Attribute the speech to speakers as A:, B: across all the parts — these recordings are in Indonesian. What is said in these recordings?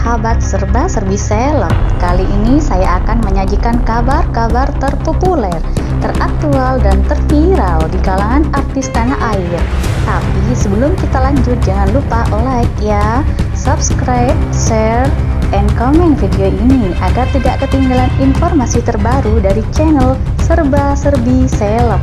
A: sahabat serba-serbi seleb. Kali ini saya akan menyajikan kabar-kabar terpopuler, teraktual, dan terviral di kalangan artis tanah air. Tapi sebelum kita lanjut, jangan lupa like ya, subscribe, share, and komen video ini agar tidak ketinggalan informasi terbaru dari channel serba-serbi seleb.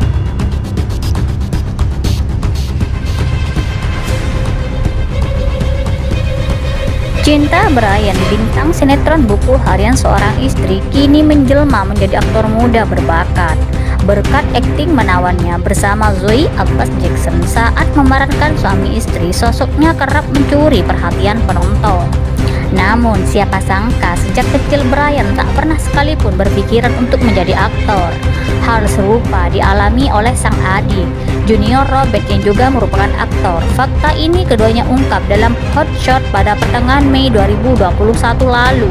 A: Cinta Brian, bintang sinetron Buku Harian Seorang Istri, kini menjelma menjadi aktor muda berbakat. Berkat akting menawannya bersama Zoe Abbas Jackson saat memerankan suami istri, sosoknya kerap mencuri perhatian penonton. Namun siapa sangka sejak kecil Brian tak pernah sekalipun berpikiran untuk menjadi aktor. Hal serupa dialami oleh sang adik, Junior Robert, yang juga merupakan aktor. Fakta ini keduanya ungkap dalam Hot Shot pada pertengahan Mei 2021 lalu.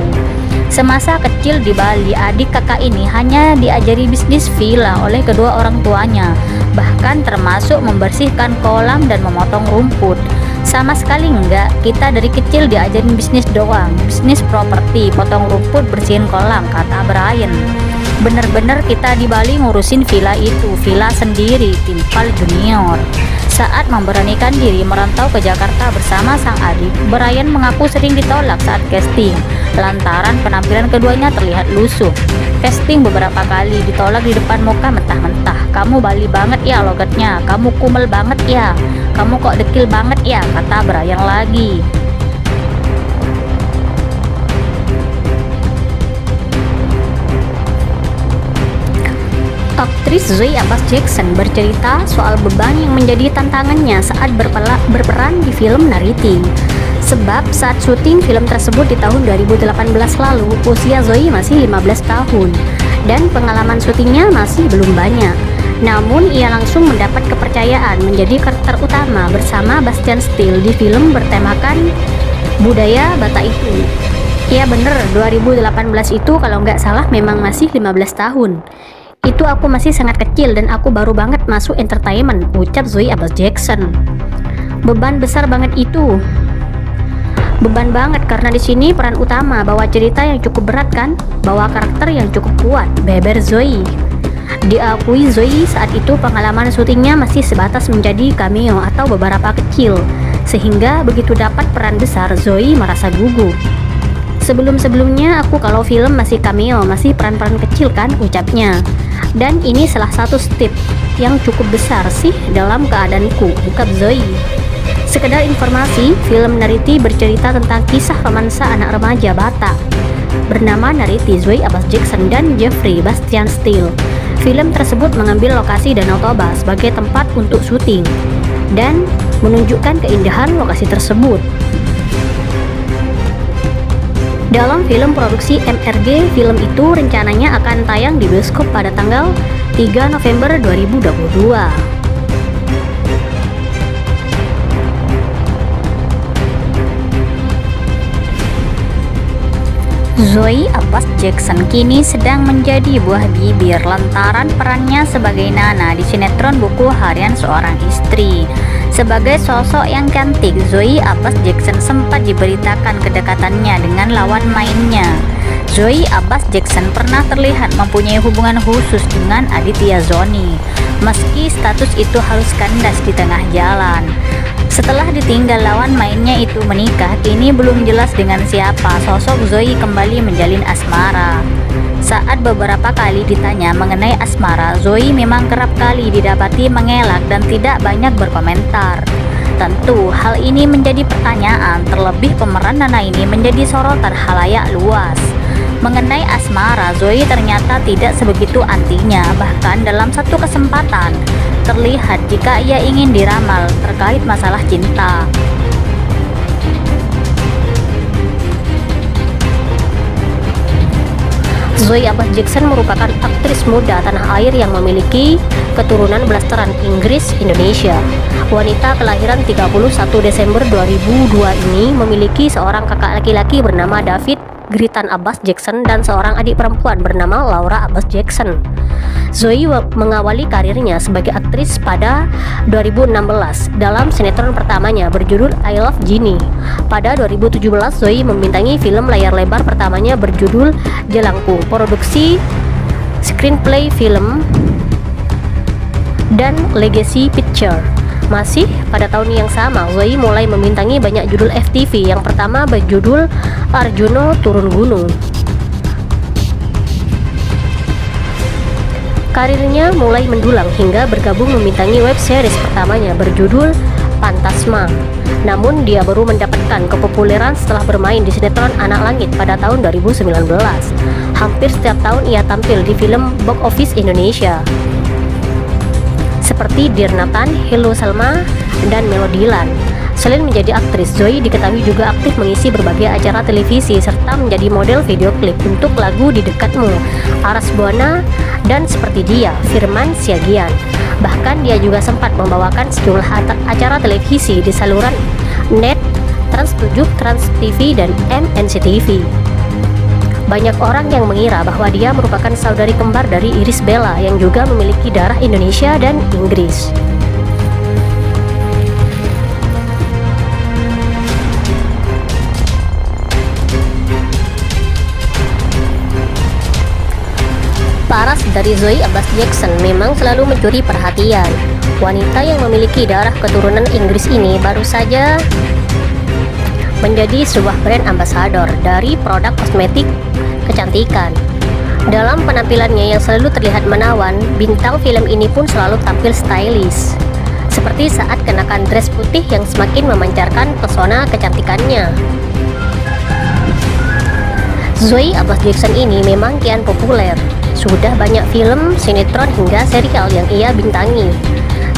A: Semasa kecil di Bali, adik kakak ini hanya diajari bisnis villa oleh kedua orang tuanya, bahkan termasuk membersihkan kolam dan memotong rumput. Sama sekali enggak, kita dari kecil diajarin bisnis doang, bisnis properti, potong rumput, bersihin kolam, kata Brian. Bener-bener kita di Bali ngurusin villa itu, villa sendiri, timpal Junior. Saat memberanikan diri merantau ke Jakarta bersama sang adik, Brian mengaku sering ditolak saat casting, lantaran penampilan keduanya terlihat lusuh. Casting beberapa kali ditolak di depan muka mentah-mentah. Kamu Bali banget ya logatnya, kamu kumel banget ya, kamu kok dekil banget ya, kata Brian lagi. Aktris Zoe Abbas Jackson bercerita soal beban yang menjadi tantangannya saat berperan di film Nariti. Sebab saat syuting film tersebut di tahun 2018 lalu, usia Zoe masih 15 tahun dan pengalaman syutingnya masih belum banyak. Namun ia langsung mendapat kepercayaan menjadi karakter utama bersama Bastian Steele di film bertemakan budaya Batak itu. Ya bener, 2018 itu kalau nggak salah memang masih 15 tahun. Itu aku masih sangat kecil dan aku baru banget masuk entertainment, ucap Zoe Abbas Jackson. Beban besar banget itu. Beban banget karena di sini peran utama bawa cerita yang cukup berat kan, bawa karakter yang cukup kuat, beber Zoe. Diakui Zoe saat itu pengalaman syutingnya masih sebatas menjadi cameo atau beberapa kecil, sehingga begitu dapat peran besar Zoe merasa gugup. Sebelum-sebelumnya aku kalau film masih cameo, masih peran-peran kecil kan, ucapnya. Dan ini salah satu step yang cukup besar sih dalam keadaanku, ungkap Zoe. Sekedar informasi, film Nariti bercerita tentang kisah romansa anak remaja Batak bernama Nariti, Zoe Abbas Jackson dan Jeffrey Bastian Steele. Film tersebut mengambil lokasi Danau Toba sebagai tempat untuk syuting dan menunjukkan keindahan lokasi tersebut. Dalam film produksi MRG, film itu rencananya akan tayang di bioskop pada tanggal 3 November 2022. Zoe Abbas Jackson kini sedang menjadi buah bibir lantaran perannya sebagai Nana di sinetron Buku Harian Seorang Istri. Sebagai sosok yang cantik, Zoe Abbas Jackson sempat diberitakan kedekatannya dengan lawan mainnya. Zoe Abbas Jackson pernah terlihat mempunyai hubungan khusus dengan Aditya Zoni, meski status itu harus kandas di tengah jalan. Setelah ditinggal lawan mainnya itu menikah, kini belum jelas dengan siapa sosok Zoe kembali menjalin asmara. Saat beberapa kali ditanya mengenai asmara, Zoe memang kerap kali didapati mengelak dan tidak banyak berkomentar. Tentu hal ini menjadi pertanyaan, terlebih pemeran Nana ini menjadi sorotan khalayak luas. Mengenai asmara, Zoe ternyata tidak sebegitu antinya, bahkan dalam satu kesempatan terlihat jika ia ingin diramal terkait masalah cinta. Zoe Abbas Jackson merupakan aktris muda tanah air yang memiliki keturunan blasteran Inggris Indonesia. Wanita kelahiran 31 Desember 2002 ini memiliki seorang kakak laki-laki bernama David Gritan Abbas Jackson dan seorang adik perempuan bernama Laura Abbas Jackson. Zoe mengawali karirnya sebagai aktris pada 2016 dalam sinetron pertamanya berjudul I Love Ginny. Pada 2017 Zoe membintangi film layar lebar pertamanya berjudul Jelangkung, produksi screenplay film dan Legacy Picture. Masih pada tahun yang sama, Zoe mulai membintangi banyak judul FTV. Yang pertama berjudul Arjuno Turun Gunung. Karirnya mulai mendulang hingga bergabung membintangi web series pertamanya berjudul Fantasma. Namun dia baru mendapatkan kepopuleran setelah bermain di sinetron Anak Langit pada tahun 2019. Hampir setiap tahun ia tampil di film box office Indonesia seperti Dear Nathan, Hello Selma, dan Melodiland. Selain menjadi aktris, Zoe diketahui juga aktif mengisi berbagai acara televisi serta menjadi model video klip untuk lagu Di Dekatmu, Aras Buana, dan Seperti Dia, Firman Siagian. Bahkan dia juga sempat membawakan sejumlah acara televisi di saluran NET, Trans 7, Trans TV, dan MNCTV. Banyak orang yang mengira bahwa dia merupakan saudari kembar dari Irish Bella yang juga memiliki darah Indonesia dan Inggris. Paras dari Zoe Abbas Jackson memang selalu mencuri perhatian. Wanita yang memiliki darah keturunan Inggris ini baru saja menjadi sebuah brand ambassador dari produk kosmetik kecantikan. Dalam penampilannya yang selalu terlihat menawan, bintang film ini pun selalu tampil stylish, seperti saat kenakan dress putih yang semakin memancarkan pesona kecantikannya. Zoe Abbas Jackson ini memang kian populer. Sudah banyak film, sinetron, hingga serial yang ia bintangi.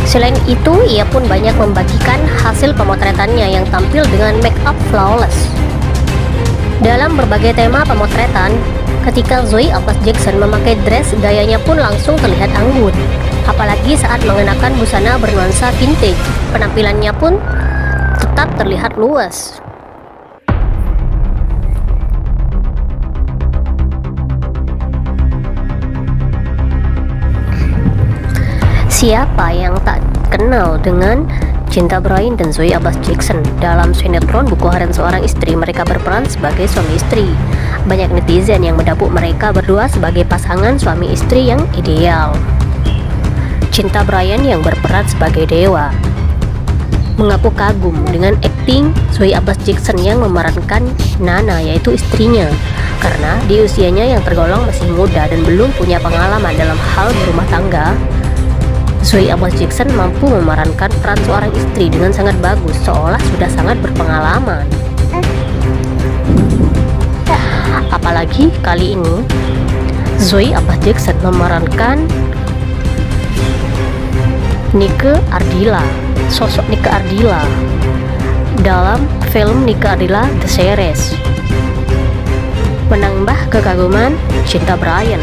A: Selain itu, ia pun banyak membagikan hasil pemotretannya yang tampil dengan make up flawless. Dalam berbagai tema pemotretan, ketika Zoe Abbas Jackson memakai dress, gayanya pun langsung terlihat anggun. Apalagi saat mengenakan busana bernuansa vintage, penampilannya pun tetap terlihat luas. Siapa yang tak kenal dengan Cinta Bryan dan Zoe Abbas Jackson? Dalam sinetron Buku Harian Seorang Istri, mereka berperan sebagai suami istri. Banyak netizen yang mendapuk mereka berdua sebagai pasangan suami istri yang ideal. Cinta Bryan yang berperan sebagai Dewa mengaku kagum dengan akting Zoe Abbas Jackson yang memerankan Nana, yaitu istrinya, karena di usianya yang tergolong masih muda dan belum punya pengalaman dalam hal berumah tangga. Zoe Abbas Jackson mampu memerankan peran seorang istri dengan sangat bagus, seolah sudah sangat berpengalaman. Apalagi kali ini Zoe Abbas Jackson memerankan Nike Ardilla, sosok Nike Ardilla dalam film Nike Ardilla The Series, menambah kekaguman Cinta Bryan.